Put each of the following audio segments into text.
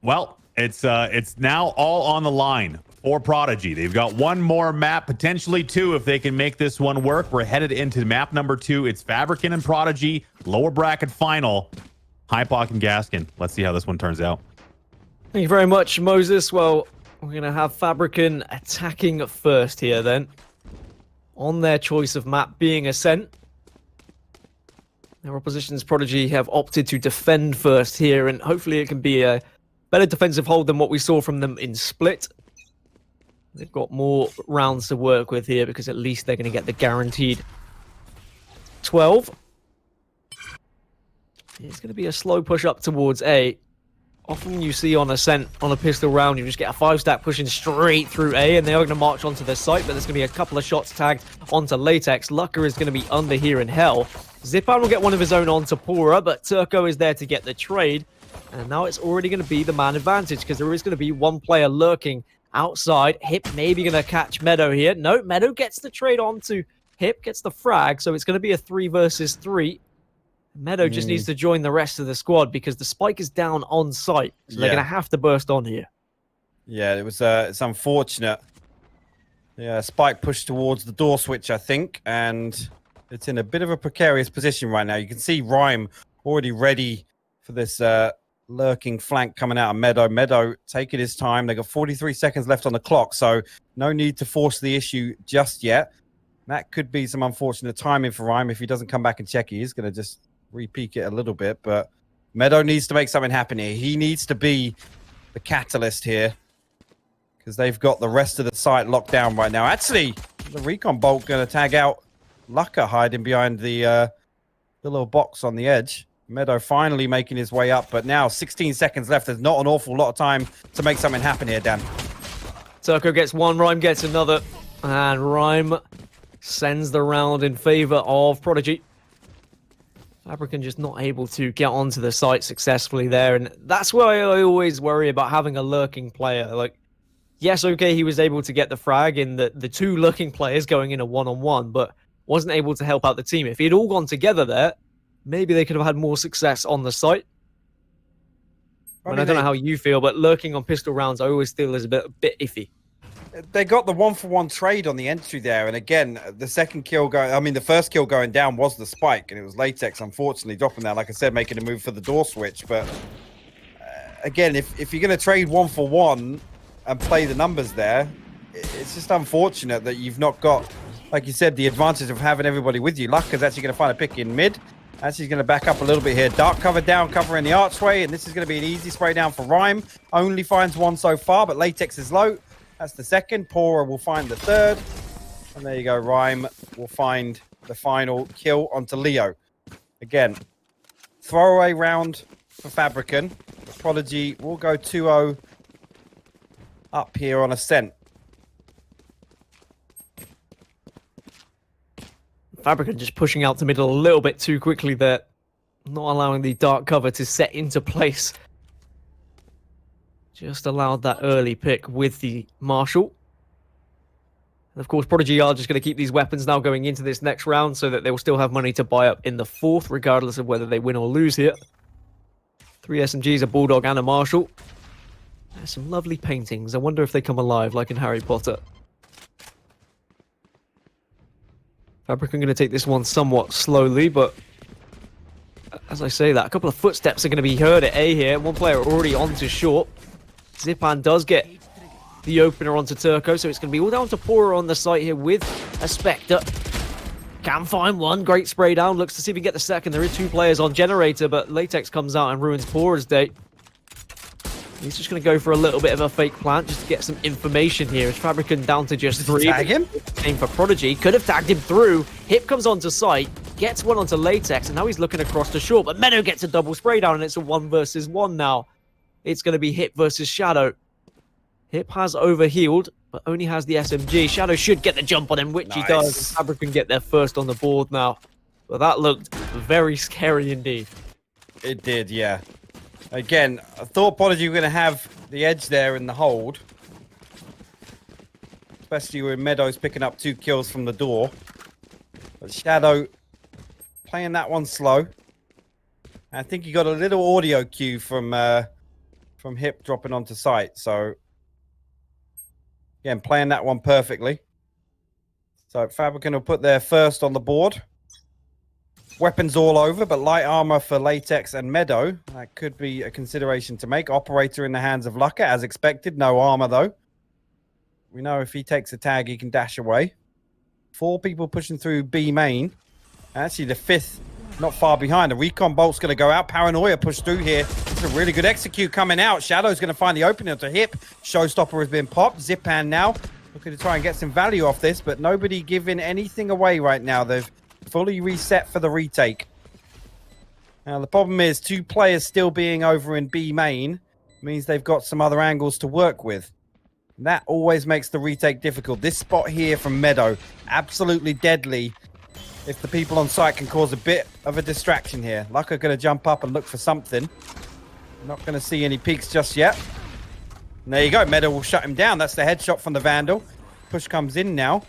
Well, it's now all on the line for Prodigy. They've got one more map, potentially two, if they can make this one work. We're headed into map number 2. It's FABRIKEN and Prodigy, lower bracket final. Hypoc and Gaskin. Let's see how this one turns out. Thank you very much, Moses. Well, we're going to have FABRIKEN attacking first here then. On their choice of map being Ascent. Their opposition's Prodigy have opted to defend first here, and hopefully it can be a better defensive hold than what we saw from them in Split. They've got more rounds to work with here because at least they're going to get the guaranteed 12. It's going to be a slow push up towards A. Often you see on Ascent, on a pistol round, you just get a 5-stack pushing straight through A, and they are going to march onto the site, but there's going to be a couple of shots tagged onto Latex. Lucker is going to be under here in Hell. Zipan will get one of his own onto Pora, but Turco is there to get the trade. And now it's already going to be the man advantage, because there is going to be one player lurking outside. Hip maybe going to catch Meadow here. No, Meadow gets the trade onto Hip, gets the frag, so it's going to be a 3 versus 3. Meadow just needs to join the rest of the squad because the spike is down on site. So they're going to have to burst on here. Yeah, it was it's unfortunate. Yeah, spike pushed towards the door switch, I think, and it's in a bit of a precarious position right now. You can see Rhyme already ready for this lurking flank coming out of Meadow. Meadow taking his time. They got 43 seconds left on the clock, so no need to force the issue just yet. That could be some unfortunate timing for Rhyme. If he doesn't come back and check, he is going to just re-peek it a little bit, but Meadow needs to make something happen here. He needs to be the catalyst here because they've got the rest of the site locked down right now. Actually, the recon bolt going to tag out Lucker hiding behind the little box on the edge. Meadow finally making his way up, but now 16 seconds left. There's not an awful lot of time to make something happen here, Dan. Turco gets one, Rhyme gets another, and Rhyme sends the round in favor of Prodigy. FABRIKEN just not able to get onto the site successfully there, and that's why I always worry about having a lurking player. Like, yes, okay, he was able to get the frag in the 2 lurking players going in a 1-on-1, but wasn't able to help out the team. If he had all gone together there, maybe they could have had more success on the site. I don't know how you feel, but lurking on pistol rounds I always feel is a bit iffy. They got the 1-for-1 trade on the entry there, and again, the first kill going down was the spike, and it was Latex, unfortunately, dropping that, like I said, making a move for the door switch. But again, if you're going to trade 1-for-1 and play the numbers there, it's just unfortunate that you've not got, like you said, the advantage of having everybody with you. Lucker's actually going to find a pick in mid. Actually, he's going to back up a little bit here. Dark cover down, covering the archway, and this is going to be an easy spray down for Rhyme. Only finds one so far, but Latex is low. That's the second. Pora will find the third. And there you go. Rhyme will find the final kill onto Leo. Again, throwaway round for FABRIKEN. Prodigy will go 2-0 up here on Ascent. FABRIKEN just pushing out to middle a little bit too quickly there. Not allowing the dark cover to set into place. Just allowed that early pick with the Marshal. And of course, Prodigy are just going to keep these weapons now going into this next round so that they will still have money to buy up in the 4th, regardless of whether they win or lose here. 3 SMGs, a Bulldog and a Marshal. There's some lovely paintings. I wonder if they come alive like in Harry Potter. FABRIKEN going to take this one somewhat slowly, but as I say that, a couple of footsteps are going to be heard at A here. One player already onto short. Zipan does get the opener onto Turco, so it's going to be all down to Pora on the site here with a Spectre. Can find one. Great spray down. Looks to see if he can get the second. There is 2 players on Generator, but Latex comes out and ruins Pora's day. He's just going to go for a little bit of a fake plant just to get some information here. It's FABRIKEN down to just 3. Tag him? Aim for Prodigy. Could have tagged him through. Hip comes onto site. Gets one onto Latex, and now he's looking across the short. But Meadow gets a double spray down, and it's a 1 versus 1 now. It's going to be Hip versus Shadow. Hip has overhealed, but only has the SMG. Shadow should get the jump on him, which he does. FABRIKEN get their first on the board now. But that looked very scary indeed. It did, yeah. Again, I thought Prodigy were going to have the edge there in the hold. Especially when Meadows picking up 2 kills from the door. But Shadow playing that one slow. I think he got a little audio cue from from Hip dropping onto site. So, again, playing that one perfectly. So, Fabricant will put their first on the board. Weapons all over, but light armor for Latex and Meadow. That could be a consideration to make. Operator in the hands of Lucka, as expected. No armor, though. We know if he takes a tag, he can dash away. 4 people pushing through B main. Actually, the 5th not far behind. The recon bolt's going to go out. Paranoia pushed through here. It's a really good execute coming out. Shadow's going to find the opening to Hip. Showstopper has been popped. Zipan now looking to try and get some value off this, but nobody giving anything away right now. They've fully reset for the retake. Now, the problem is 2 players still being over in B main means they've got some other angles to work with. That always makes the retake difficult. This spot here from Meadow, absolutely deadly if the people on site can cause a bit of a distraction here. Lucka going to jump up and look for something. Not going to see any peeks just yet. And there you go. Meadow will shut him down. That's the headshot from the Vandal. Push comes in now.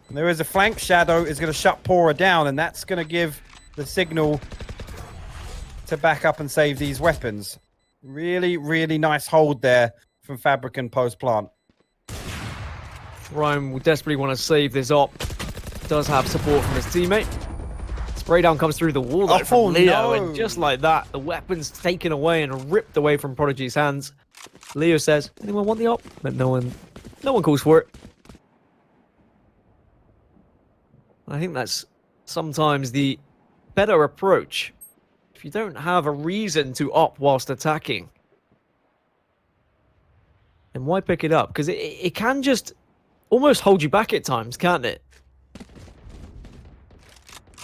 And there is a flank. Shadow is going to shut Pora down, and that's going to give the signal to back up and save these weapons. Really, really nice hold there from Fabricant post-plant. Ryan will desperately want to save this op. Does have support from his teammate. Spray down comes through the wall though from Leo, and just like that, the weapon's taken away and ripped away from Prodigy's hands. Leo says, anyone want the op? But no one calls for it. I think that's sometimes the better approach. If you don't have a reason to op whilst attacking, then why pick it up? Because it can just almost hold you back at times, can't it?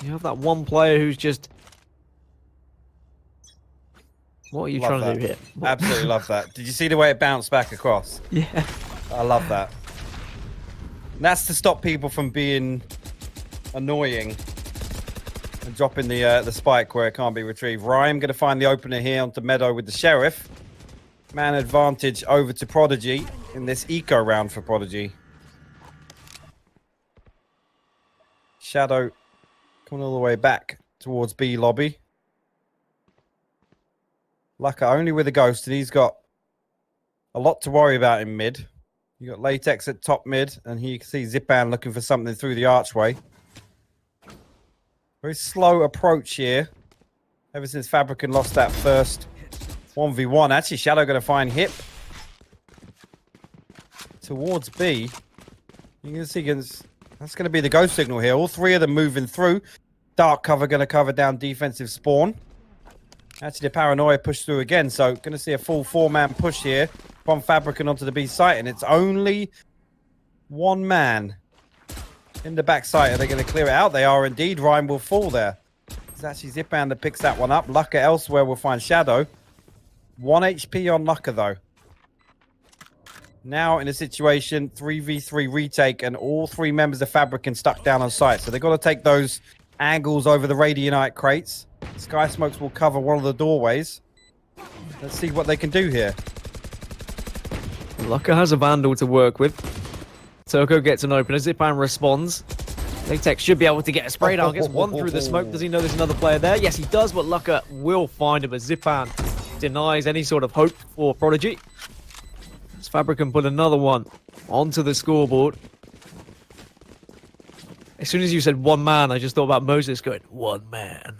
You have that one player who's just... What are you trying to do here? Absolutely love that. Did you see the way it bounced back across? Yeah. I love that. And that's to stop people from being annoying and dropping the spike where it can't be retrieved. Rhyme going to find the opener here onto Meadow with the Sheriff. Man advantage over to Prodigy in this eco round for Prodigy. Shadow coming all the way back towards B lobby. Lucka only with a ghost, and he's got a lot to worry about in mid. You got Latex at top mid, and here you can see Zipan looking for something through the archway. Very slow approach here. Ever since Fabricant lost that first 1v1. Actually, Shadow going to find Hip towards B. You can see that's going to be the ghost signal here. All 3 of them moving through. Dark cover going to cover down defensive spawn. Actually, the Paranoia pushed through again, so going to see a full 4-man push here from Fabricant onto the B site, and it's only 1 man in the back site. Are they going to clear it out? They are indeed. Rhyme will fall there. It's actually Zipan that picks that one up. Lucka elsewhere will find Shadow. 1 HP on Lucka, though. Now in a situation, 3v3 retake, and all 3 members of Fabricant stuck down on site. So they've got to take those angles over the Radianite crates. Sky Smokes will cover one of the doorways. Let's see what they can do here. Lucka has a Vandal to work with. Turco gets an opener. Zipan responds. Latex should be able to get a spray down. Gets 1 through the smoke. Does he know there's another player there? Yes, he does, but Lucka will find him as Zipan denies any sort of hope for Prodigy. As Fabricant put another one onto the scoreboard. As soon as you said 1 man, I just thought about Moses going, 1 man.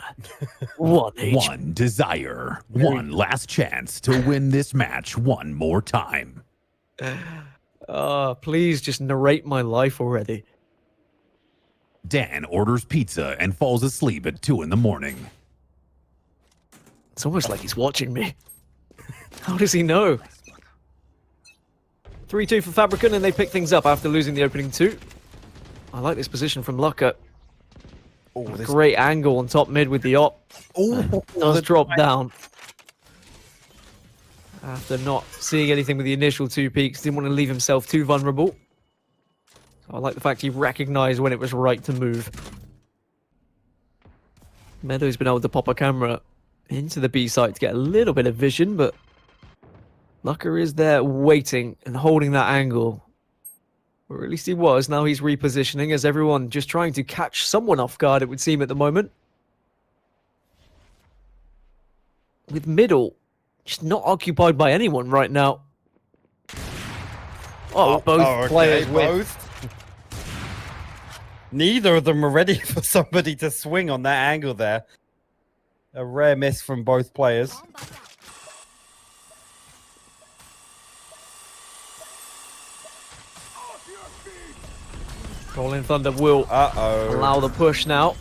1 HP. 1 desire. 1 last chance to win this match 1 more time. Please just narrate my life already. Dan orders pizza and falls asleep at 2 in the morning. It's almost like he's watching me. How does he know? 3-2 for Fabricant, and they pick things up after losing the opening 2. I like this position from Lucka. Oh, great angle on top mid with the op. Oh, does drop down. After not seeing anything with the initial 2 peaks, didn't want to leave himself too vulnerable. So I like the fact he recognized when it was right to move. Meadow's been able to pop a camera into the B site to get a little bit of vision, but Lucka is there waiting and holding that angle. Or at least he was. Now he's repositioning as everyone just trying to catch someone off guard, it would seem, at the moment. With middle just not occupied by anyone right now. Oh, both players win. Both. Neither of them are ready for somebody to swing on that angle there. A rare miss from both players. Rolling Thunder will allow the push now.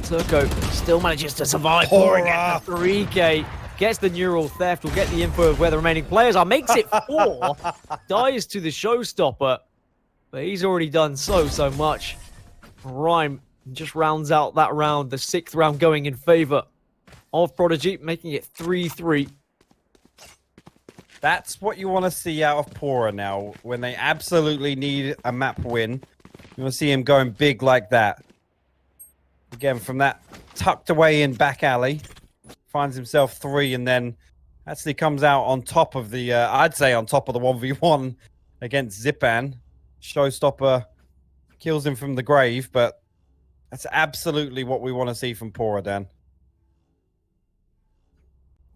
Turco still manages to survive. Pouring at the 3K. Gets the neural theft. Will get the info of where the remaining players are. Makes it 4. Dies to the showstopper. But he's already done so much. Rhyme just rounds out that round. The 6th round going in favor of Prodigy, making it 3-3. That's what you want to see out of Pora now. When they absolutely need a map win, you want to see him going big like that. Again, from that tucked away in back alley, finds himself 3 and then actually comes out on top of the, I'd say on top of the 1v1 against Zipan. Showstopper kills him from the grave, but that's absolutely what we want to see from Pora, Dan.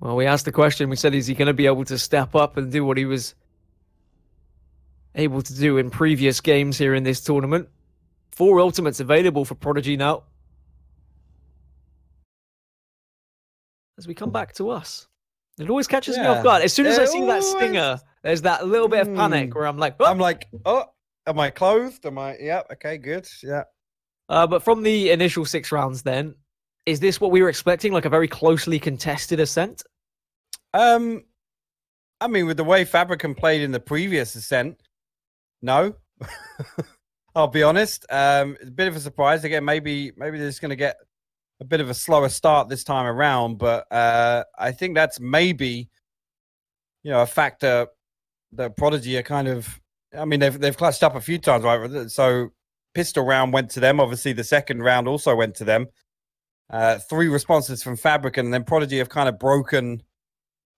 Well, we asked the question, we said, is he going to be able to step up and do what he was able to do in previous games here in this tournament? 4 ultimates available for Prodigy now. As we come back to us. It always catches me off guard. As soon as I see that stinger, there's that little bit of panic where I'm like, oh, am I clothed? Am I? Yeah, okay, good. Yeah. But from the initial 6 rounds then, is this what we were expecting? Like a very closely contested Ascent? I mean, with the way FABRIKEN played in the previous Ascent, no. I'll be honest. It's a bit of a surprise. Again, maybe they're just going to get a bit of a slower start this time around, but I think that's maybe, a factor that Prodigy are kind of. I mean, they've clutched up a few times, right? So pistol round went to them. Obviously, the second round also went to them. 3 responses from FABRIKEN, and then Prodigy have kind of broken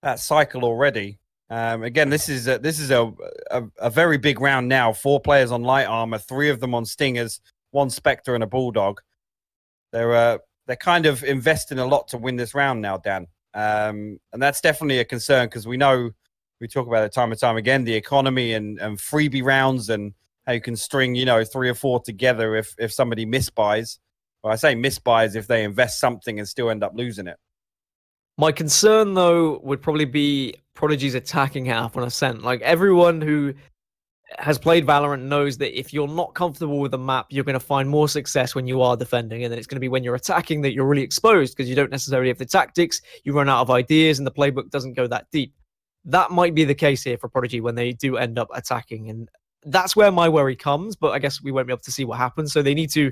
that cycle already. Again, this is a very big round now. 4 players on light armor, 3 of them on stingers, 1 Spectre and a Bulldog. They're kind of investing a lot to win this round now, Dan. And that's definitely a concern because we know we talk about it time and time again, the economy and freebie rounds and how you can string, 3 or 4 together if somebody misbuys. Well, I say misbuys if they invest something and still end up losing it. My concern, though, would probably be Prodigy's attacking half on Ascent. Like, everyone who has played Valorant knows that if you're not comfortable with the map, you're going to find more success when you are defending. And then it's going to be when you're attacking that you're really exposed because you don't necessarily have the tactics, you run out of ideas, and the playbook doesn't go that deep. That might be the case here for Prodigy when they do end up attacking. And that's where my worry comes, but I guess we won't be able to see what happens. So they need to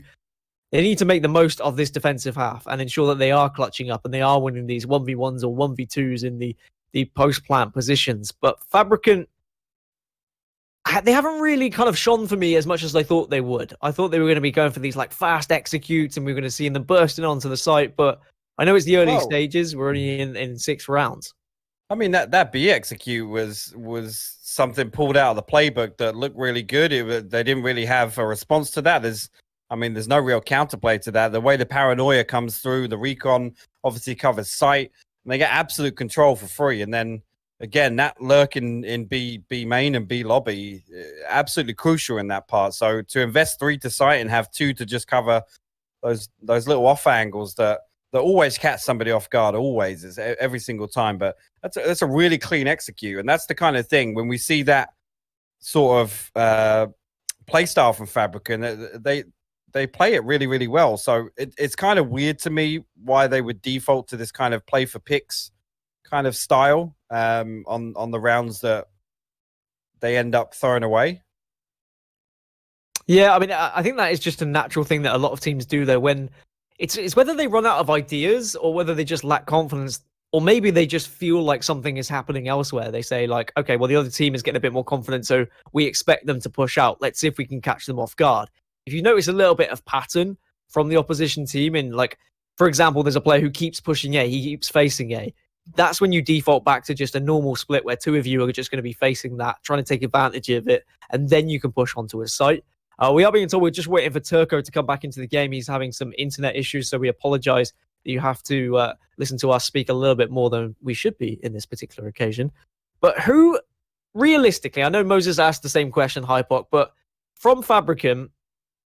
make the most of this defensive half and ensure that they are clutching up and they are winning these 1v1s or 1v2s in the post-plant positions. But FABRIKEN, they haven't really kind of shone for me as much as I thought they would. I thought they were going to be going for these like fast executes and we were going to see them bursting onto the site. But I know it's the early stages. We're only in 6 rounds. I mean, that B execute was something pulled out of the playbook that looked really good. They didn't really have a response to that. There's no real counterplay to that. The way the paranoia comes through, the recon obviously covers site, and they get absolute control for free. And then again, that lurk in B main and B lobby, absolutely crucial in that part. So to invest 3 to site and have 2 to just cover those little off angles that always catch somebody off guard, always is every single time. But that's a really clean execute, and that's the kind of thing when we see that sort of play style from FABRIKEN, they play it really, really well. So it's kind of weird to me why they would default to this kind of play for picks kind of style on the rounds that they end up throwing away. Yeah, I mean, I think that is just a natural thing that a lot of teams do, though, when it's whether they run out of ideas or whether they just lack confidence, or maybe they just feel like something is happening elsewhere. They say like, okay, well, the other team is getting a bit more confident, so we expect them to push out. Let's see if we can catch them off guard. If you notice a little bit of pattern from the opposition team in, like, for example, there's a player who keeps pushing A, he keeps facing A. That's when you default back to just a normal split where 2 of you are just going to be facing that, trying to take advantage of it, and then you can push onto his site. We are being told we're just waiting for Turco to come back into the game. He's having some internet issues, so we apologize you have to listen to us speak a little bit more than we should be in this particular occasion. But who, realistically, I know Moses asked the same question, Hypoc, but from FABRIKEN,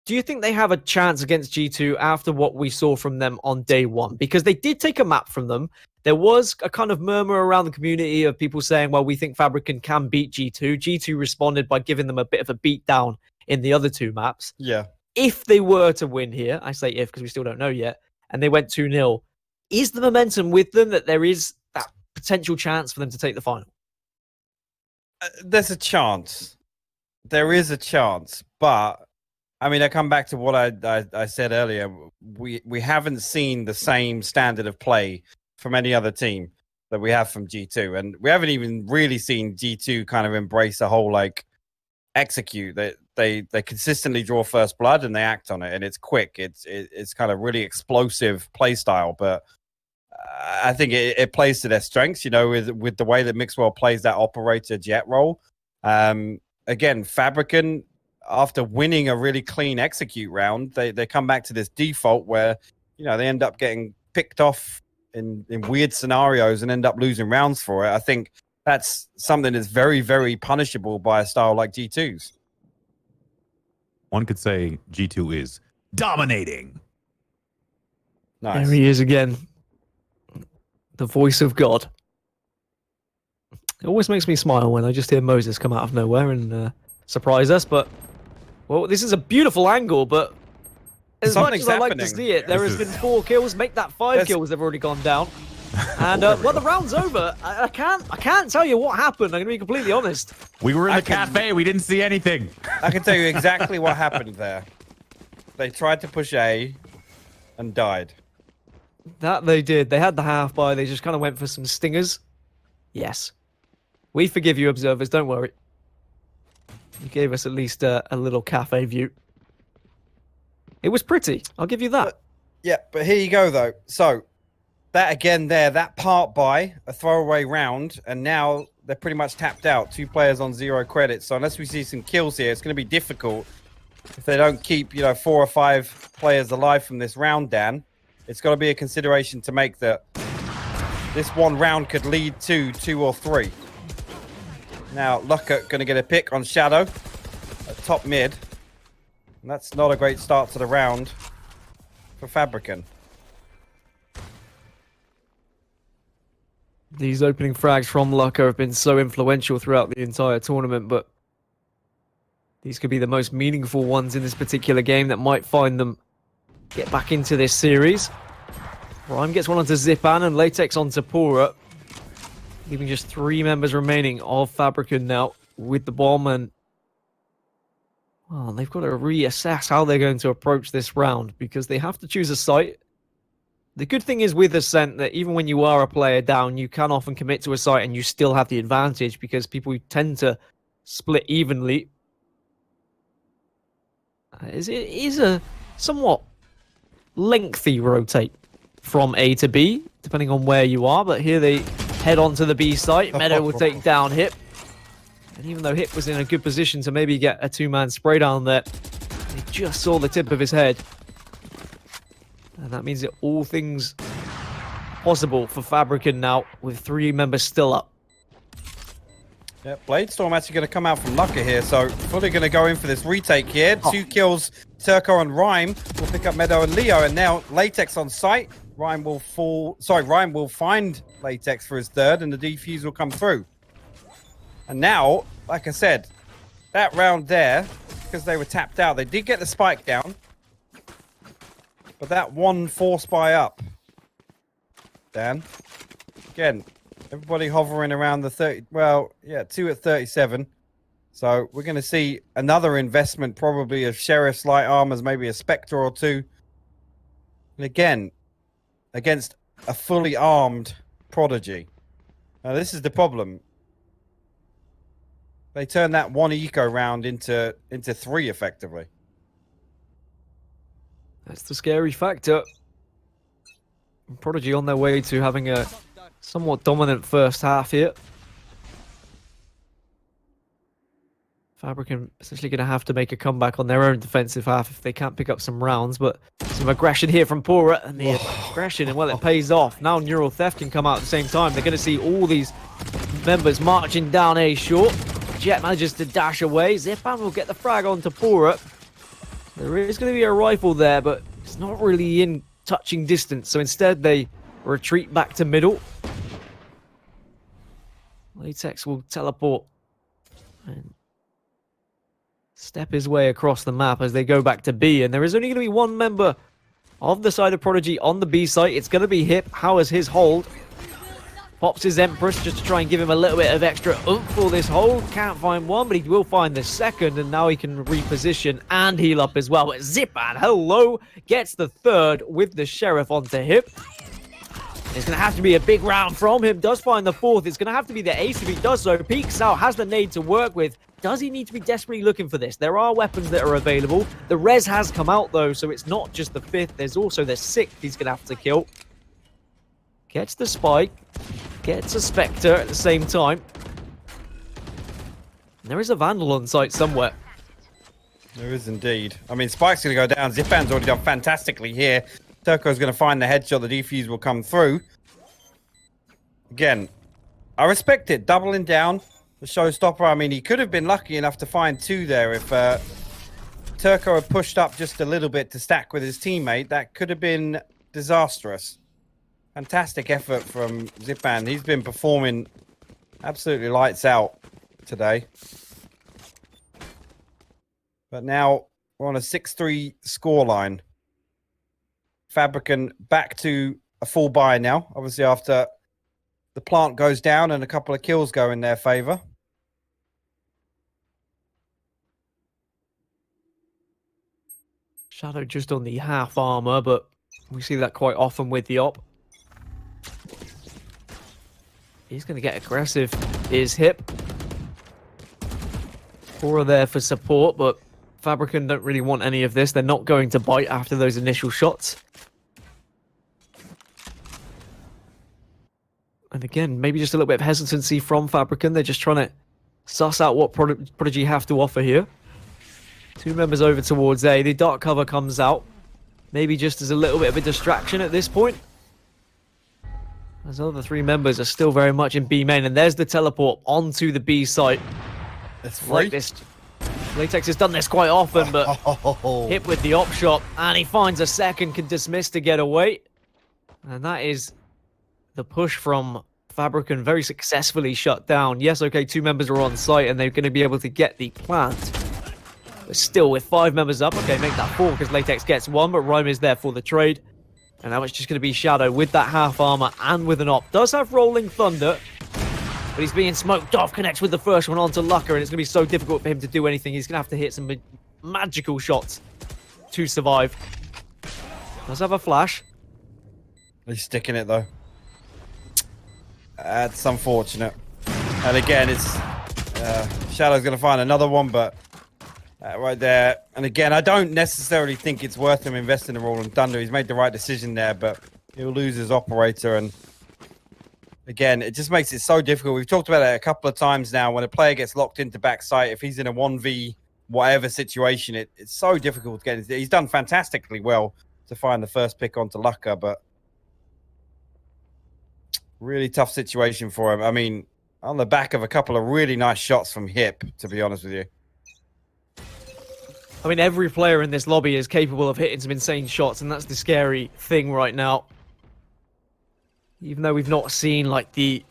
do you think they have a chance against G2 after what we saw from them on day one? Because they did take a map from them. There was a kind of murmur around the community of people saying, well, we think FABRIKEN can beat G2. G2 responded by giving them a bit of a beat down in the other 2 maps. Yeah. If they were to win here, I say if because we still don't know yet, and they went 2-0, is the momentum with them that there is that potential chance for them to take the final? There's a chance. There is a chance, but I mean, I come back to what I said earlier. We haven't seen the same standard of play from any other team that we have from G2, and we haven't even really seen G2 kind of embrace a whole like execute. They consistently draw first blood and they act on it, and it's quick. It's kind of really explosive play style, but I think it plays to their strengths. You know, with the way that Mixwell plays that operator jet role. Again, FABRIKEN, after winning a really clean execute round, they come back to this default where, you know, they end up getting picked off in weird scenarios and end up losing rounds for it. I think that's something that's very, very punishable by a style like G2's. One could say G2 is dominating. Nice. There he is again. The voice of God. It always makes me smile when I just hear Moses come out of nowhere and surprise us, but well, this is a beautiful angle, but as much as I like to see it, there has been 4 kills. Make that 5 kills, they've already gone down. And well, the round's over. I can't tell you what happened. I'm gonna be completely honest. We were in the cafe. We didn't see anything. I can tell you exactly what happened there. They tried to push A and died. That they did. They had the half buy. They just kind of went for some stingers. Yes. We forgive you, observers. Don't worry. You gave us at least a little cafe view. It was pretty. I'll give you that. But here you go, though. So, that again there, that part buy, a throwaway round, and now they're pretty much tapped out. 2 players on 0 credits. So, unless we see some kills here, it's going to be difficult. If they don't keep, 4 or 5 players alive from this round, Dan, it's got to be a consideration to make that this one round could lead to 2 or 3. Now, Lucka going to get a pick on Shadow at top mid. And that's not a great start to the round for FABRIKEN. These opening frags from Lucka have been so influential throughout the entire tournament, but these could be the most meaningful ones in this particular game that might find them get back into this series. Rhyme gets one onto Zipan and Latex onto Pura, leaving just 3 members remaining of FABRIKEN now with the bomb, and well, they've got to reassess how they're going to approach this round because they have to choose a site. The good thing is with Ascent that even when you are a player down, you can often commit to a site and you still have the advantage because people tend to split evenly. It is a somewhat lengthy rotate from A to B, depending on where you are, but here they head on to the B site. Meadow will take down Hip. And even though Hip was in a good position to maybe get a 2-man spray down there, he just saw the tip of his head. And that means that all things possible for FABRIKEN now, with 3 members still up. Yeah, Bladestorm actually going to come out from Lucka here, so fully going to go in for this retake here. 2 kills, Turco and Rhyme will pick up Meadow and Leo, and now Latex on site. Rhyme will find Latex for his 3rd, and the defuse will come through. And now, like I said, that round there, because they were tapped out, they did get the spike down. But that 1 force buy up, Dan, again, everybody hovering around the 30, well, yeah, 2 at 37. So we're going to see another investment probably of Sheriff's light armors, maybe a Spectre or 2. And again, against a fully armed Prodigy. Now this is the problem. They turn that 1 eco round into 3 effectively. That's the scary factor. Prodigy on their way to having a somewhat dominant first half here. FABRIKEN essentially going to have to make a comeback on their own defensive half if they can't pick up some rounds, but some aggression here from Pora, and the aggression, and well, it pays off. Now Neural Theft can come out at the same time. They're going to see all these members marching down A short. Jet manages to dash away. Zipan will get the frag onto Pora. There is going to be a rifle there, but it's not really in touching distance, so instead they retreat back to middle. Latex will teleport and step his way across the map as they go back to B, and there is only going to be one member of the side of Prodigy on the B site. It's going to be Hip. How is his hold? Pops his Empress just to try and give him a little bit of extra oomph for this hold. Can't find one, but he will find the second, and now he can reposition and heal up as well. But Zipan, hello, gets the third with the Sheriff onto Hip. It's going to have to be a big round from him. Does find the fourth. It's going to have to be the ace if he does so. Peeks out, has the nade to work with. Does he need to be desperately looking for this? There are weapons that are available. The res has come out, though, so it's not just the fifth. There's also the sixth he's going to have to kill. Gets the spike. Gets a Spectre at the same time. And there is a Vandal on site somewhere. There is indeed. I mean, Spike's going to go down. Zipan's already done fantastically here. Turco's going to find the headshot. The defuse will come through. Again, I respect it. Doubling down. The showstopper. I mean, he could have been lucky enough to find two there. If Turco had pushed up just a little bit to stack with his teammate, that could have been disastrous. Fantastic effort from Zipan. He's been performing absolutely lights out today. But now we're on a 6-3 scoreline. FABRIKEN back to a full buy now. Obviously, after the plant goes down and a couple of kills go in their favor. Shadow just on the half armor, but we see that quite often with the op. He's going to get aggressive. Is Hip. Pora there for support, but FABRIKEN don't really want any of this. They're not going to bite after those initial shots. And again, maybe just a little bit of hesitancy from FABRIKEN. They're just trying to suss out what Prodigy have to offer here. Two members over towards A. The dark cover comes out. Maybe just as a little bit of a distraction at this point. As other three members are still very much in B main. And there's the teleport onto the B site. That's Like this. Latex has done this quite often, but Hip with the op shot. And he finds a second, can dismiss to get away. And that is the push from FABRIKEN very successfully shut down. Yes, okay, two members are on site and they're going to be able to get the plant. But still, with 5 members up, okay, make that 4 because Latex gets 1, but Rhyme is there for the trade. And now it's just going to be Shadow with that half armor and with an op. Does have Rolling Thunder, but he's being smoked off. Connects with the first one onto Lucker, and it's going to be so difficult for him to do anything. He's going to have to hit some magical shots to survive. Does have a flash. He's sticking it, though. That's unfortunate. And again, it's Shadow's going to find another one, but right there. And again, I don't necessarily think it's worth him investing in Rolling Thunder. He's made the right decision there, but he'll lose his operator. And again, it just makes it so difficult. We've talked about it a couple of times now. When a player gets locked into backside, if he's in a 1v whatever situation, it's so difficult to get into. He's done fantastically well to find the first pick onto Lucker, but really tough situation for him. I mean, on the back of a couple of really nice shots from Hip, to be honest with you. I mean, every player in this lobby is capable of hitting some insane shots, and that's the scary thing right now. Even though we've not seen, like, the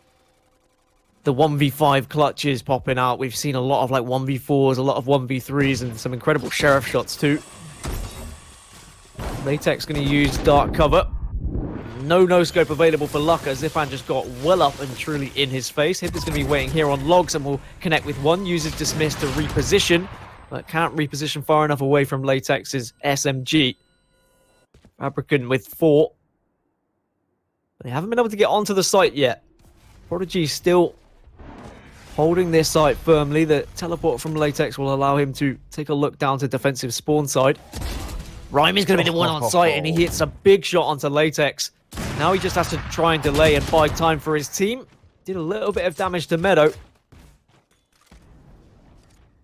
1v5 clutches popping out, we've seen a lot of, like, 1v4s, a lot of 1v3s, and some incredible Sheriff shots, too. Latex going to use dark cover. No scope available for Lucker. Zipan just got well up and truly in his face. Hip is going to be waiting here on logs and will connect with one. Uses dismiss to reposition, but can't reposition far enough away from Latex's SMG. FABRIKEN with 4. They haven't been able to get onto the site yet. Prodigy still holding this site firmly. The teleport from Latex will allow him to take a look down to defensive spawn side. Rhyme is going to be the one on site, and he hits a big shot onto Latex. Now he just has to try and delay and buy time for his team. Did a little bit of damage to Meadow.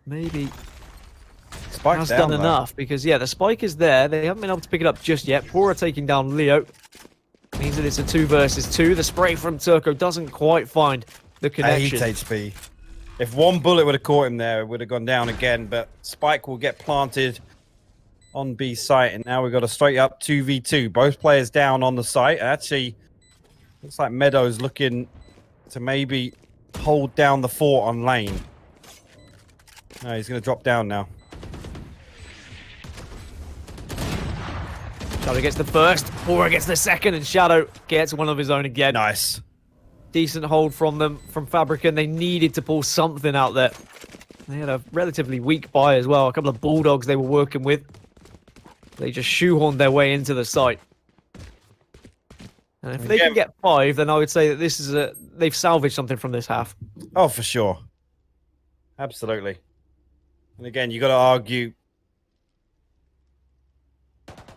maybe Spike's has down, done though. enough because, yeah, the spike is there. They haven't been able to pick it up just yet. Pora taking down Leo. Means that it's a 2 versus 2. The spray from Turco doesn't quite find the connection. 8 HP. If one bullet would have caught him there, it would have gone down again. But Spike will get planted on B site. And now we've got a straight up 2v2. Both players down on the site. Actually, looks like Meadows looking to maybe hold down the fort on lane. No, he's going to drop down now. Shadow gets the first, Pora gets the second, and Shadow gets one of his own again. Nice. Decent hold from them, from FABRIKEN. They needed to pull something out there. They had a relatively weak buy as well. A couple of bulldogs they were working with. They just shoehorned their way into the site. And if they can get 5, then I would say that this is they've salvaged something from this half. Oh, for sure. Absolutely. And again, you got to argue.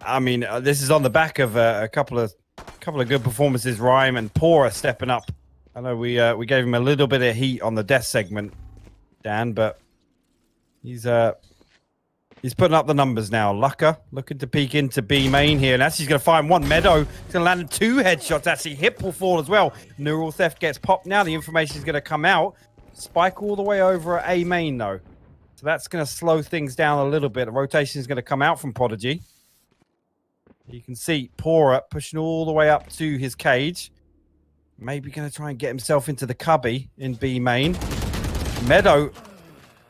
I mean, this is on the back of a couple of good performances. Rhyme and Pora stepping up. I know we gave him a little bit of heat on the death segment, Dan, but he's putting up the numbers now. Lucka looking to peek into B main here, and actually he's going to find one. Meadow is going to land 2 headshots. Actually, hip will fall as well. Neural Theft gets popped now. The information is going to come out. Spike all the way over at A main though, so that's going to slow things down a little bit. The rotation is going to come out from Prodigy. You can see Pora pushing all the way up to his cage. Maybe going to try and get himself into the cubby in B main. Meadow,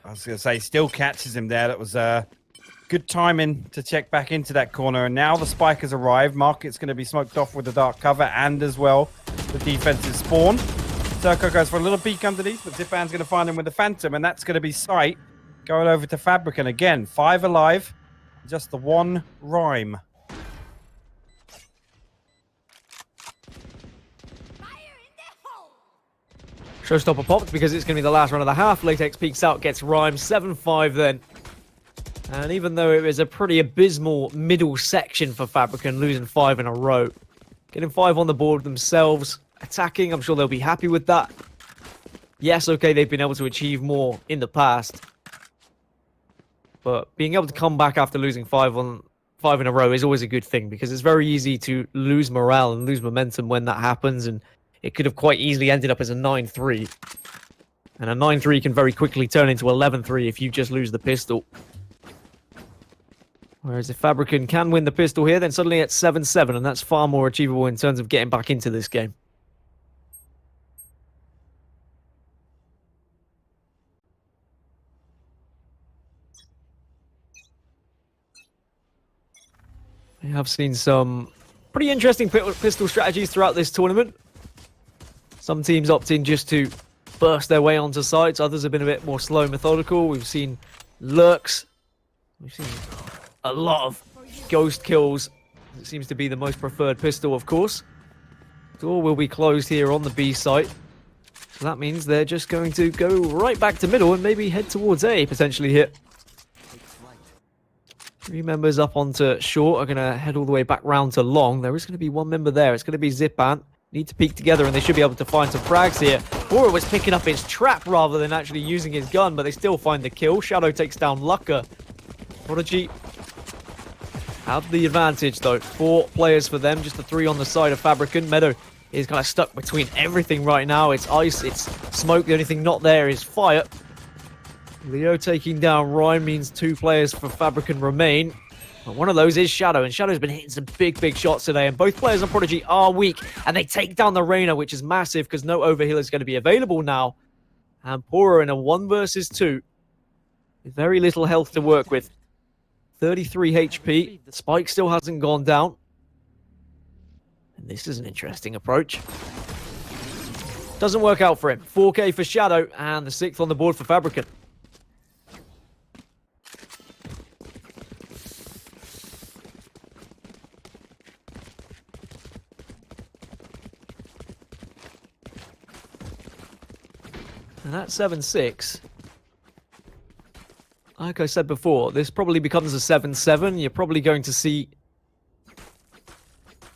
I was going to say, still catches him there. That was good timing to check back into that corner. And now the spike has arrived. Market's going to be smoked off with the dark cover and as well the defensive spawn. Turco goes for a little peek underneath, but Zipan's going to find him with the Phantom, and that's going to be sight going over to FABRIKEN again. 5 alive, just the 1 Rhyme. Showstopper popped because it's going to be the last run of the half. Latex peeks out, gets Rhyme. 7-5 then. And even though it was a pretty abysmal middle section for FABRIKEN, losing 5 in a row, getting 5 on the board themselves, attacking, I'm sure they'll be happy with that. Yes, okay, they've been able to achieve more in the past. But being able to come back after losing 5 in a row is always a good thing, because it's very easy to lose morale and lose momentum when that happens, and it could have quite easily ended up as a 9-3. And a 9-3 can very quickly turn into 11-3 if you just lose the pistol. Whereas if FABRIKEN can win the pistol here, then suddenly it's 7-7, and that's far more achievable in terms of getting back into this game. We have seen some pretty interesting pistol strategies throughout this tournament. Some teams opting just to burst their way onto sites. Others have been a bit more slow and methodical. We've seen lurks. We've seen a lot of ghost kills. It seems to be the most preferred pistol, of course. Door will be closed here on the B site. So that means they're just going to go right back to middle and maybe head towards A, potentially here. 3 members up onto short are going to head all the way back round to long. There is going to be 1 member there. It's going to be Zipan. Need to peek together, and they should be able to find some frags here. Pora was picking up his trap rather than actually using his gun, but they still find the kill. Shadow takes down Lucka. Prodigy have the advantage, though. 4 players for them, just the 3 on the side of FABRIKEN. Meadow is kind of stuck between everything right now. It's ice, it's smoke. The only thing not there is fire. Leo taking down Ryan means 2 players for FABRIKEN remain. But one of those is Shadow, and Shadow's been hitting some big shots today, and both players on Prodigy are weak, and they take down the Reyna, which is massive because no overheal is going to be available now. And Pora in a 1 versus 2 with very little health to work with. 33 HP. The spike still hasn't gone down. And this is an interesting approach. Doesn't work out for him. 4K for Shadow, and the 6th on the board for FABRIKEN. And at 7-6, like I said before, this probably becomes a 7-7. You're probably going to see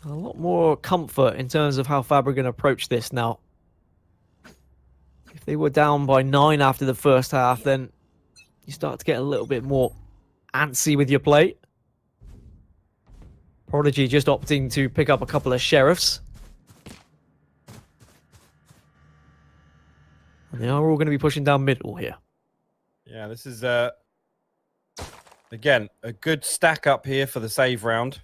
a lot more comfort in terms of how FABRIKEN approach this now. If they were down by 9 after the first half, then you start to get a little bit more antsy with your play. Prodigy just opting to pick up a couple of sheriffs. And they are all going to be pushing down middle here. Yeah, this is, again, a good stack up here for the save round.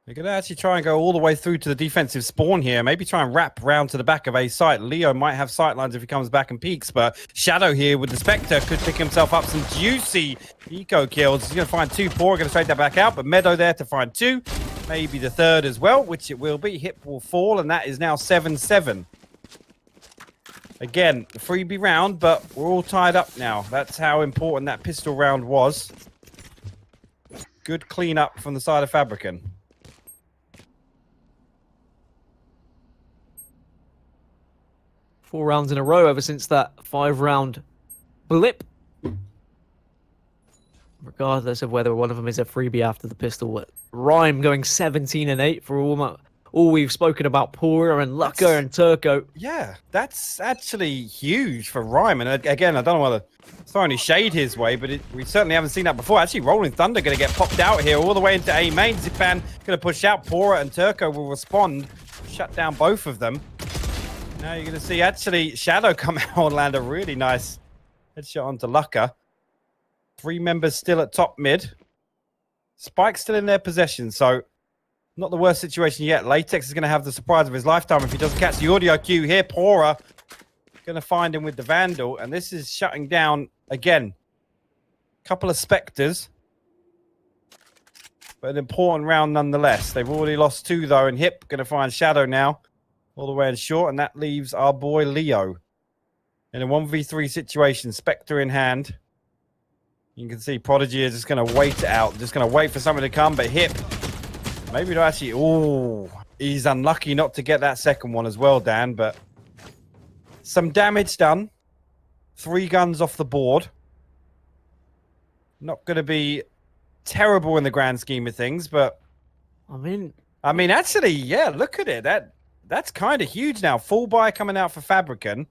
They're going to actually try and go all the way through to the defensive spawn here. Maybe try and wrap round to the back of A site. Leo might have sight lines if he comes back and peeks, but Shadow here with the Spectre could pick himself up some juicy eco kills. He's going to find 2 poor, going to trade that back out, but Meadow there to find 2. Maybe the 3rd as well, which it will be. Hip will fall, and that is now 7-7. Again, the freebie round, but we're all tied up now. That's how important that pistol round was. Good cleanup from the side of FABRIKEN. 4 rounds in a row ever since that 5-round blip. Regardless of whether one of them is a freebie after the pistol. Rhyme going 17-8 for all we've spoken about Pura and Lucka and Turco. Yeah, that's actually huge for Rhyme. And again, I don't want to throw any shade his way, but we certainly haven't seen that before. Actually, Rolling Thunder going to get popped out here all the way into A main. Zipan going to push out. Pura and Turco will respond. Shut down both of them. Now you're going to see actually Shadow come out and land a really nice headshot onto Lucka. 3 members still at top mid. Spike's still in their possession, so not the worst situation yet. Latex is going to have the surprise of his lifetime if he doesn't catch the audio cue here. Pora going to find him with the Vandal, and this is shutting down, again, a couple of Spectres. But an important round nonetheless. They've already lost 2, though, and Hip going to find Shadow now all the way in short, and that leaves our boy Leo in a 1v3 situation, Spectre in hand. You can see Prodigy is just going to wait it out. Just going to wait for someone to come. But Hip, maybe not actually. Oh, he's unlucky not to get that second one as well, Dan. But some damage done. 3 guns off the board. Not going to be terrible in the grand scheme of things. But I mean, actually, yeah, look at it. That's kind of huge now. Full buy coming out for FABRIKEN.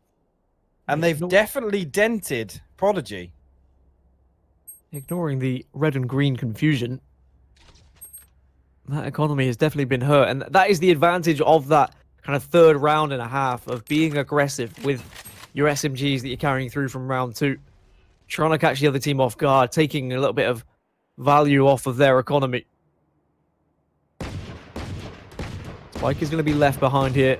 And they've definitely dented Prodigy. Ignoring the red and green confusion, that economy has definitely been hurt. And that is the advantage of that kind of 3rd round and a half of being aggressive with your SMGs that you're carrying through from round 2. Trying to catch the other team off guard, taking a little bit of value off of their economy. Spike is going to be left behind here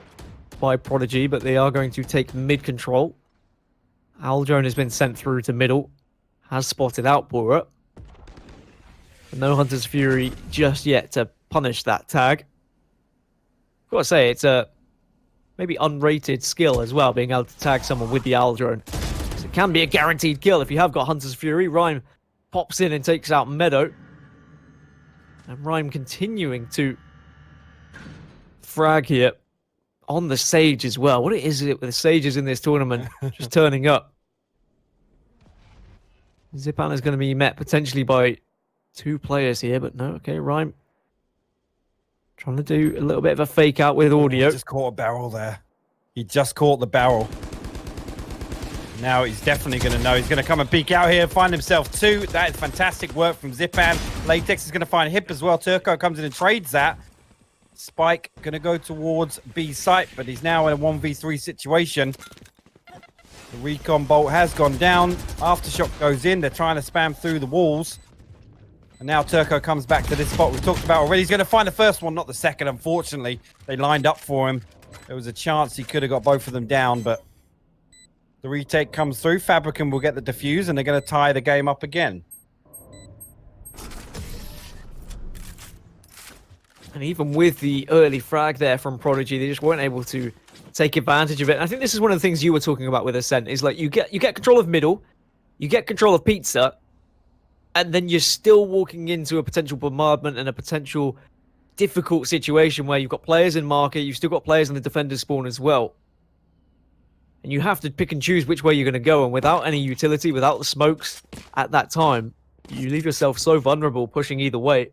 by Prodigy, but they are going to take mid control. Aldrone has been sent through to middle. Has spotted out Pura. No Hunter's Fury just yet to punish that tag. I've got to say, it's a maybe unrated skill as well, being able to tag someone with the Aldrone. So it can be a guaranteed kill if you have got Hunter's Fury. Rhyme pops in and takes out Meadow. And Rhyme continuing to frag here on the Sage as well. What is it with the Sages in this tournament? Just turning up. Zipan is going to be met potentially by 2 players here, but no, okay, Rhyme trying to do a little bit of a fake out with audio. He just caught a barrel there. He just caught the barrel. Now he's definitely going to know. He's going to come and peek out here and find himself 2. That is fantastic work from Zipan. Latex is going to find Hip as well. Turco comes in and trades that. Spike going to go towards B site, but he's now in a 1v3 situation. The recon bolt has gone down. Aftershock goes in. They're trying to spam through the walls. And now Turco comes back to this spot we talked about already. He's going to find the first one, not the second, unfortunately. They lined up for him. There was a chance he could have got both of them down, but the retake comes through. FABRIKEN will get the defuse, and they're going to tie the game up again. And even with the early frag there from Prodigy, they just weren't able to take advantage of it. And I think this is one of the things you were talking about with Ascent, is like you get control of middle, you get control of Pizza, and then you're still walking into a potential bombardment and a potential difficult situation where you've got players in market, you've still got players in the defender spawn as well. And you have to pick and choose which way you're going to go, and without any utility, without the smokes at that time, you leave yourself so vulnerable pushing either way.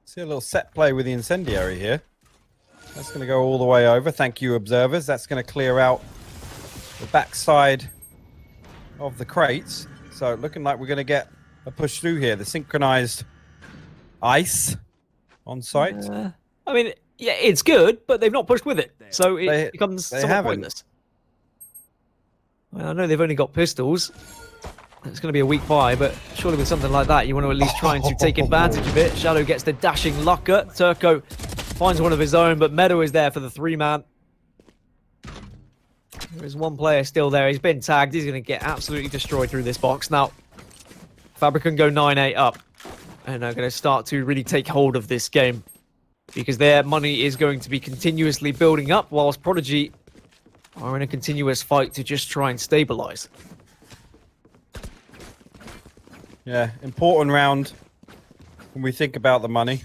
See a little set play with the incendiary here. That's going to go all the way over. Thank you, observers. That's going to clear out the backside of the crates. So looking like we're going to get a push through here. The synchronized ice on site. I mean, yeah, it's good, but they've not pushed with it. So it They becomes somewhat haven't. pointless. Well, I know they've only got pistols. It's going to be a weak buy, but surely with something like that, you want to at least try and take advantage of it. Shadow gets the dashing Lucker. Turco finds one of his own, but Meadow is there for the 3-man. There is one player still there. He's been tagged. He's going to get absolutely destroyed through this box. Now, FABRIKEN go 9-8 up, and are going to start to really take hold of this game, because their money is going to be continuously building up, whilst Prodigy are in a continuous fight to just try and stabilize. Yeah, important round when we think about the money.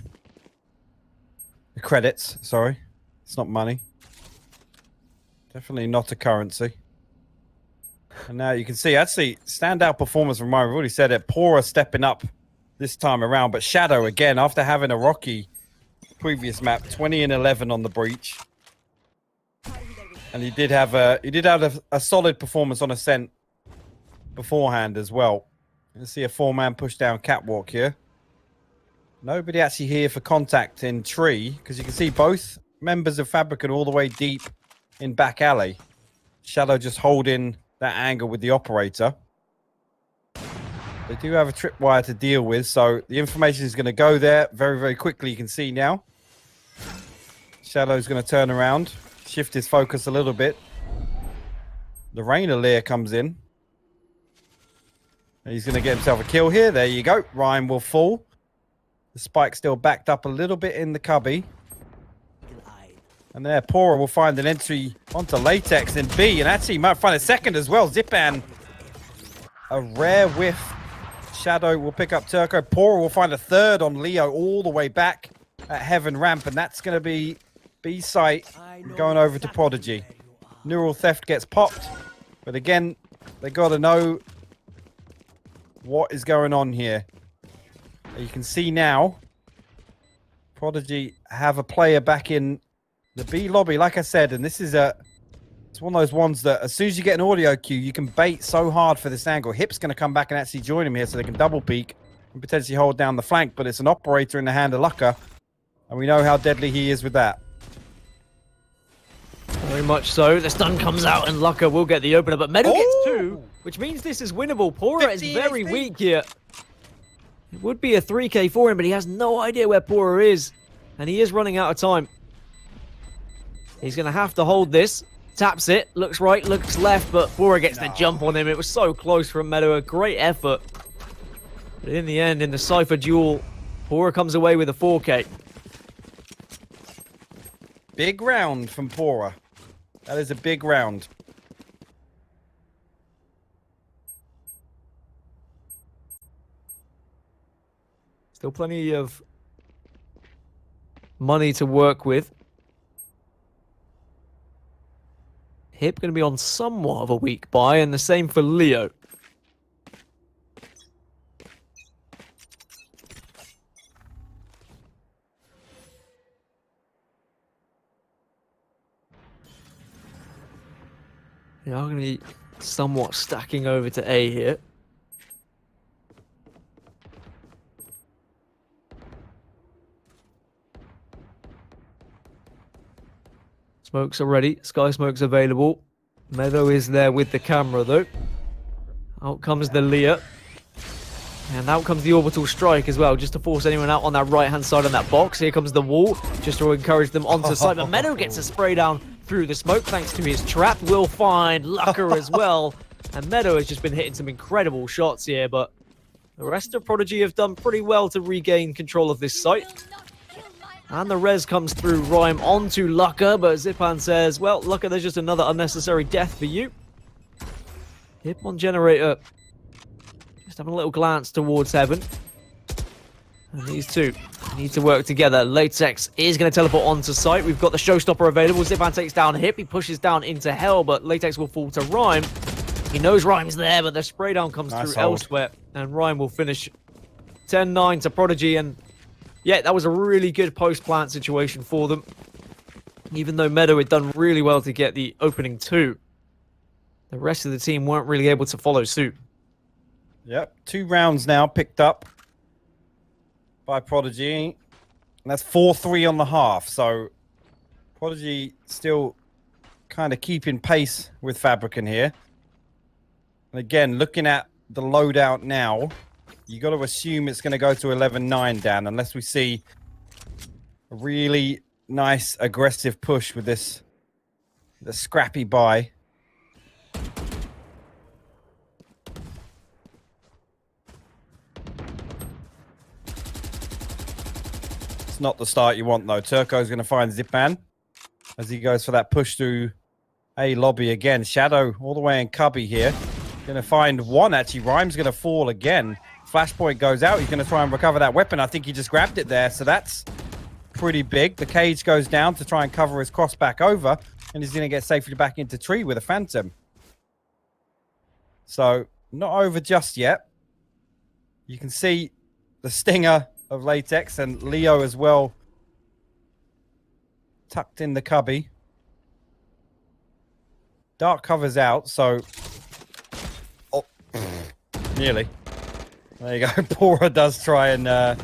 The credits, sorry. It's not money. Definitely not a currency. And now you can see, actually, standout performance from Ryan. We've already said it. Pora stepping up this time around. But Shadow, again, after having a rocky previous map, 20 and 11 on the breach. And he did have a solid performance on Ascent beforehand as well. You can see a 4-man push down catwalk here. Nobody actually here for contact in tree, because you can see both members of FABRIKEN all the way deep in back alley. Shadow just holding that angle with the operator. They do have a tripwire to deal with, so the information is going to go there very, very quickly. You can see now. Shadow's going to turn around, shift his focus a little bit. The Rainer Lear comes in. He's going to get himself a kill here. There you go. Ryan will fall. The spike's still backed up a little bit in the cubby. And there, Pora will find an entry onto Latex in B. And actually, he might find a second as well. Zipan, a rare whiff. Shadow will pick up Turco. Pora will find a third on Leo all the way back at Heaven Ramp. And that's going to be B-site going over to Prodigy. Neural Theft gets popped. But again, they got to know what is going on here. You can see now, Prodigy have a player back in the B lobby, like I said, and this is it's one of those ones that as soon as you get an audio cue, you can bait so hard for this angle. Hip's going to come back and actually join him here so they can double peek and potentially hold down the flank, but it's an operator in the hand of Lucker, and we know how deadly he is with that. Very much so. The stun comes out and Lucker will get the opener, but Meadow gets 2, which means this is winnable. Pora is very weak here. It would be a 3k for him, but he has no idea where Pora is, and he is running out of time. He's going to have to hold this. Taps it. Looks right, looks left, but Pora gets the jump on him. It was so close from Meadow. A great effort. But in the end, in the Cypher duel, Pora comes away with a 4k. Big round from Pora. That is a big round. Still plenty of money to work with. Hip going to be on somewhat of a weak buy, and the same for Leo. They are going to be somewhat stacking over to A here. Smokes are ready. Sky Smoke's available. Meadow is there with the camera, though. Out comes the Lear. And out comes the orbital strike as well, just to force anyone out on that right-hand side on that box. Here comes the wall, just to encourage them onto site. But Meadow gets a spray down through the smoke, thanks to his trap. Will find Lucker as well. And Meadow has just been hitting some incredible shots here, but the rest of Prodigy have done pretty well to regain control of this site. And the res comes through Rhyme onto Lucker, but Zipan says, well, Lucker, there's just another unnecessary death for you. Hip on generator. Just having a little glance towards Heaven. And these two need to work together. Latex is going to teleport onto site. We've got the showstopper available. Zipan takes down Hip. He pushes down into Hell, but Latex will fall to Rhyme. He knows Rhyme's there, but the spray down comes through elsewhere. And Rhyme will finish 10-9 to Prodigy. And yeah, that was a really good post-plant situation for them. Even though Meadow had done really well to get the opening 2, the rest of the team weren't really able to follow suit. Yep, 2 rounds now picked up by Prodigy. And that's 4-3 on the half. So Prodigy still kind of keeping pace with FABRIKEN here. And again, looking at the loadout now, you got to assume it's going to go to 11-9, Dan, unless we see a really nice aggressive push with the scrappy buy. It's not the start you want, though. Turco's going to find Zipan as he goes for that push through A lobby again. Shadow all the way in cubby here. Going to find one, actually. Rhyme's going to fall again. Flashpoint goes out. He's going to try and recover that weapon. I think he just grabbed it there, so that's pretty big. The cage goes down to try and cover his cross back over, and he's going to get safely back into tree with a phantom. So, not over just yet. You can see the stinger of Latex and Leo as well tucked in the cubby. Dark covers out, so nearly. There you go. Pora does try and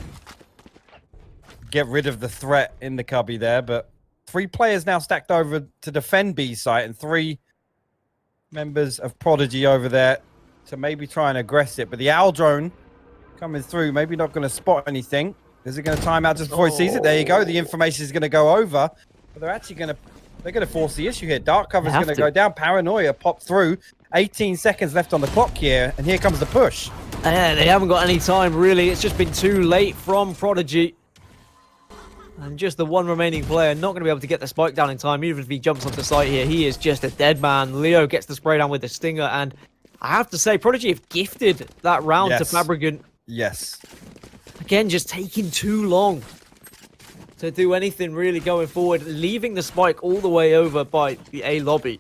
get rid of the threat in the cubby there, but 3 players now stacked over to defend B site and 3 members of Prodigy over there to maybe try and aggress it. But the owl drone coming through, maybe not going to spot anything. Is it going to time out just before he sees it? There you go. The information is going to go over, but they're actually going to force the issue here. Dark cover is going to go down. Paranoia popped through. 18 seconds left on the clock here, and here comes the push. Yeah, they haven't got any time, really. It's just been too late from Prodigy. And just the one remaining player not going to be able to get the spike down in time, even if he jumps onto site here. He is just a dead man. Leo gets the spray down with the stinger, and I have to say, Prodigy have gifted that round to FABRIKEN. Yes. Again, just taking too long to do anything really going forward, leaving the spike all the way over by the A lobby.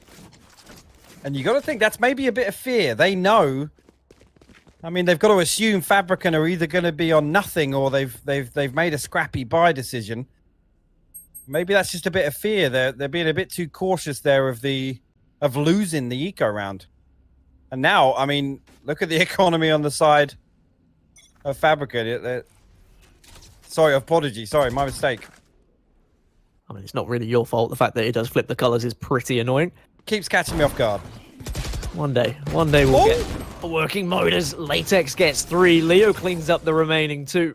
And you got to think that's maybe a bit of fear. They know. I mean, they've got to assume FABRIKEN are either going to be on nothing or they've made a scrappy buy decision. Maybe that's just a bit of fear. They're being a bit too cautious there of losing the eco round. And now, I mean, look at the economy on the side of FABRIKEN. Sorry, of Prodigy. Sorry, my mistake. I mean, it's not really your fault. The fact that it does flip the colors is pretty annoying. Keeps catching me off guard. One day we'll get a working motors. Latex gets 3. Leo cleans up the remaining 2.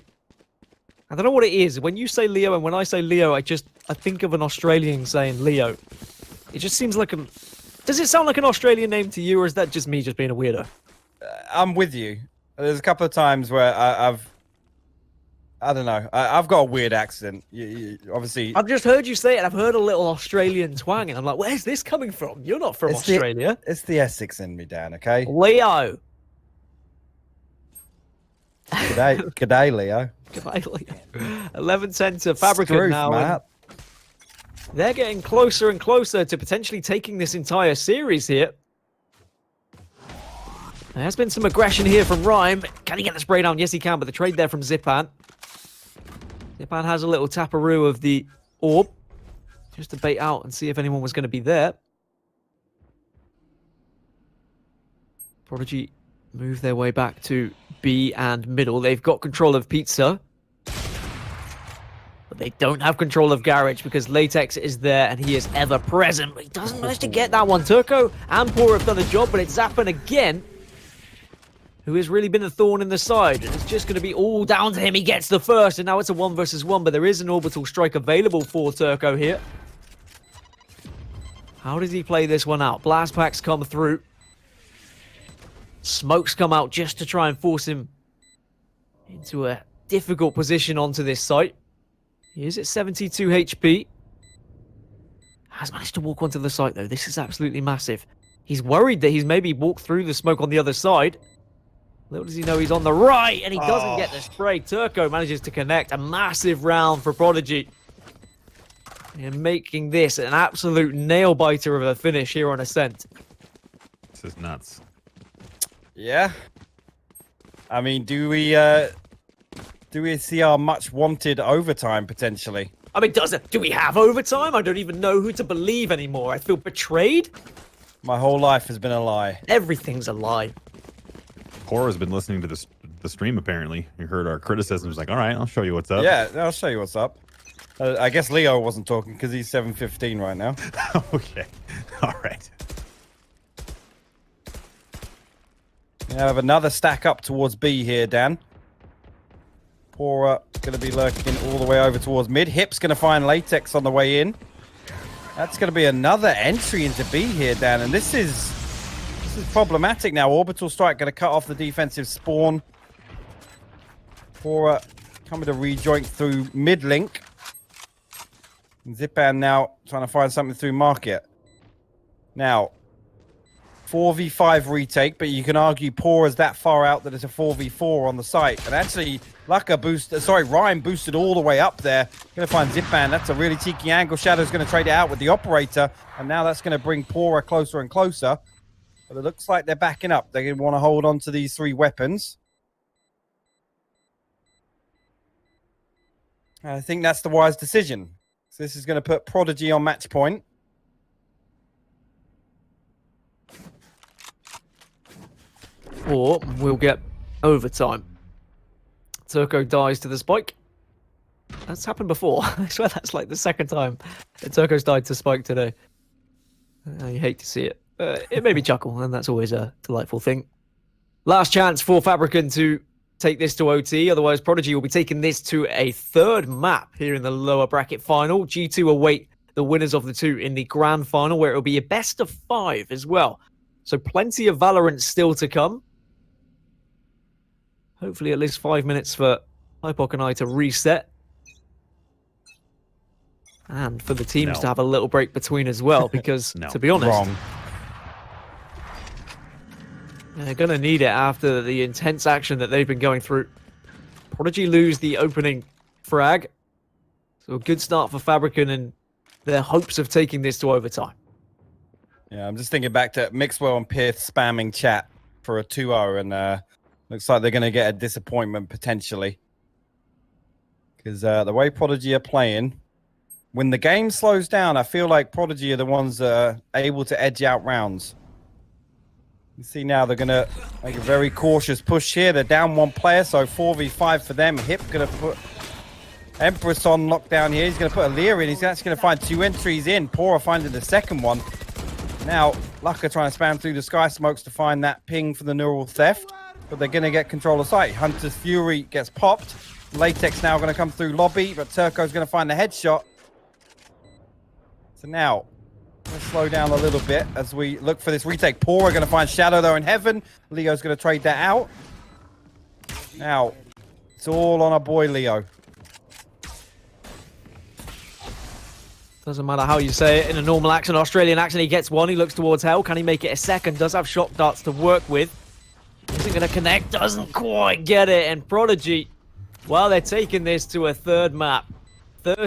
I don't know what it is. When you say Leo and when I say Leo, I think of an Australian saying Leo. It just seems like a... Does it sound like an Australian name to you, or is that just me just being a weirdo? I'm with you. There's a couple of times where I don't know. I've got a weird accent. Obviously, I've just heard you say it. And I've heard a little Australian twang, and I'm like, where's this coming from? You're not from Australia. It's the Essex in me, Dan, okay? Leo. G'day, Leo. G'day, Leo. 11-10 to FABRIKEN now. Matt. They're getting closer and closer to potentially taking this entire series here. There has been some aggression here from Rhyme. Can he get the spray down? Yes, he can, but the trade there from Zipan. Zipan has a little taparoo of the orb, just to bait out and see if anyone was going to be there. Prodigy move their way back to B and middle. They've got control of Pizza, but they don't have control of Garage because Latex is there and he is ever present, but he doesn't manage to get that one. Turco and Poor have done a job, but it's Zappen again, who has really been a thorn in the side. And it's just going to be all down to him. He gets the first, and now it's a 1 versus 1, but there is an orbital strike available for Turco here. How does he play this one out? Blast packs come through. Smokes come out just to try and force him into a difficult position onto this site. He is at 72 HP. Has managed to walk onto the site, though. This is absolutely massive. He's worried that he's maybe walked through the smoke on the other side. Little does he know he's on the right, and he doesn't get the spray. Turco manages to connect. A massive round for Prodigy. And making this an absolute nail-biter of a finish here on Ascent. This is nuts. Yeah. I mean, do we see our much-wanted overtime, potentially? I mean, do we have overtime? I don't even know who to believe anymore. I feel betrayed. My whole life has been a lie. Everything's a lie. Cora's been listening to the stream, apparently. You heard our criticisms. Like, all right, I'll show you what's up. Yeah, I'll show you what's up. I guess Leo wasn't talking because he's 7:15 right now. Okay. All right. We have another stack up towards B here, Dan. Pora going to be lurking all the way over towards mid. Hip's going to find Latex on the way in. That's going to be another entry into B here, Dan. And this is problematic now. Orbital Strike going to cut off the defensive spawn. Pora coming to rejoin through mid link. Zipan now trying to find something through market. Now, 4v5 retake, but you can argue Pora's that far out that it's a 4v4 on the site. And actually, Rhyme boosted all the way up there. Going to find Zipan. That's a really cheeky angle. Shadow's going to trade it out with the operator. And now that's going to bring Pora closer and closer. But it looks like they're backing up. They want to hold on to these 3 weapons. And I think that's the wise decision. So this is going to put Prodigy on match point. Or we'll get overtime. Turco dies to the spike. That's happened before. I swear that's like the second time that Turco's died to spike today. You hate to see it. It made me chuckle, and that's always a delightful thing. Last chance for FABRIKEN to take this to OT. Otherwise, Prodigy will be taking this to a 3rd map here in the lower bracket final. G2 await the winners of the 2 in the grand final, where it will be a best of 5 as well. So plenty of Valorant still to come. Hopefully at least 5 minutes for Hypok and I to reset. And for the teams to have a little break between as well, because to be honest, they're going to need it after the intense action that they've been going through. Prodigy lose the opening frag. So a good start for FABRIKEN and their hopes of taking this to overtime. Yeah, I'm just thinking back to Mixwell and Pierce spamming chat for a 2-0, and looks like they're going to get a disappointment potentially. Because the way Prodigy are playing, when the game slows down, I feel like Prodigy are the ones that are able to edge out rounds. You see now they're going to make a very cautious push here. They're down 1 player, so 4v5 for them. Hip going to put Empress on lockdown here. He's going to put Aaliyah in. He's actually going to find 2 entries in. Pora finding the second one. Now, Lucka trying to spam through the sky smokes to find that ping for the neural theft. But they're going to get control of sight. Hunter's Fury gets popped. Latex now going to come through lobby, but Turco's going to find the headshot. So now, let's slow down a little bit as we look for this retake. Pora going to find Shadow though in heaven. Leo's going to trade that out. Now, it's all on our boy Leo. Doesn't matter how you say it. In a normal action, Australian action, he gets 1. He looks towards hell. Can he make it a second? Does have shock darts to work with. Isn't going to connect. Doesn't quite get it. And Prodigy, well, they're taking this to a 3rd map.